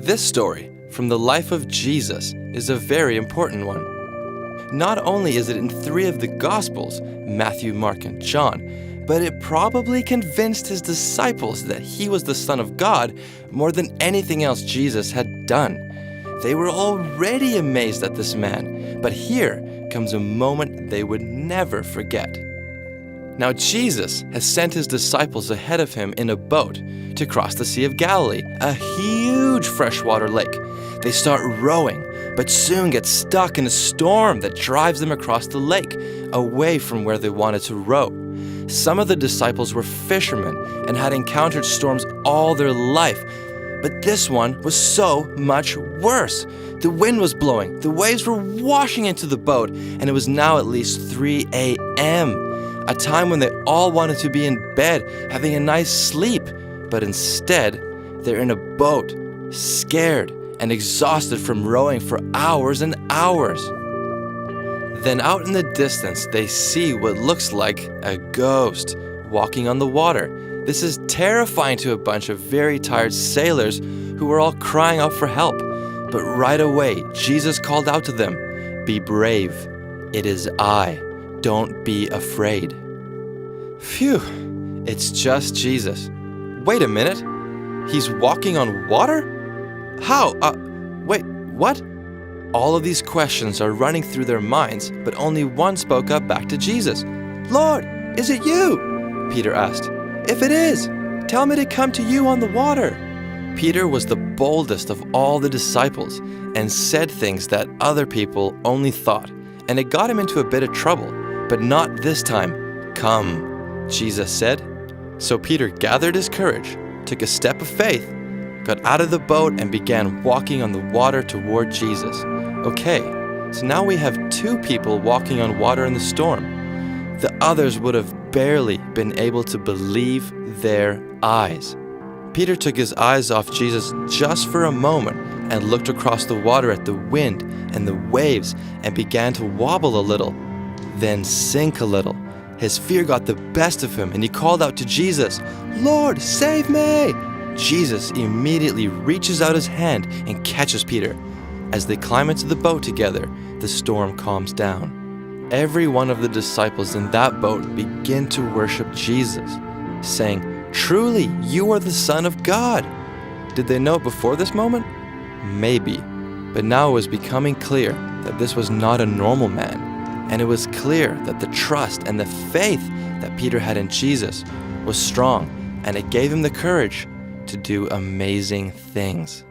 This story from the life of Jesus is a very important one. Not only is it in 3 of the Gospels, Matthew, Mark, and John, but it probably convinced his disciples that he was the Son of God more than anything else Jesus had done. They were already amazed at this man, but here comes a moment they would never forget. Now Jesus has sent his disciples ahead of him in a boat to cross the Sea of Galilee, a huge freshwater lake. They start rowing, but soon get stuck in a storm that drives them across the lake, away from where they wanted to row. Some of the disciples were fishermen and had encountered storms all their life, but this one was so much worse. The wind was blowing, the waves were washing into the boat, and it was now at least 3 a.m., a time when they all wanted to be in bed, having a nice sleep, but instead, they're in a boat, scared and exhausted from rowing for hours and hours. Then out in the distance, they see what looks like a ghost walking on the water. This is terrifying to a bunch of very tired sailors who were all crying out for help. But right away, Jesus called out to them, "Be brave. It is I. Don't be afraid." Phew, it's just Jesus. Wait a minute. He's walking on water? How? Wait, what? All of these questions are running through their minds, but only one spoke up back to Jesus. "Lord, is it you?" Peter asked. "If it is, tell me to come to you on the water." Peter was the boldest of all the disciples and said things that other people only thought, and it got him into a bit of trouble, but not this time. "Come," Jesus said. So Peter gathered his courage, took a step of faith, got out of the boat, and began walking on the water toward Jesus. Okay, so now we have 2 people walking on water in the storm. The others would have barely been able to believe their eyes. Peter took his eyes off Jesus just for a moment and looked across the water at the wind and the waves and began to wobble a little, then sink a little. His fear got the best of him and he called out to Jesus, "Lord, save me!" Jesus immediately reaches out his hand and catches Peter. As they climb into the boat together, the storm calms down. Every one of the disciples in that boat begin to worship Jesus, saying, "Truly, you are the Son of God." Did they know it before this moment? Maybe. But now it was becoming clear that this was not a normal man. And it was clear that the trust and the faith that Peter had in Jesus was strong, and it gave him the courage to do amazing things.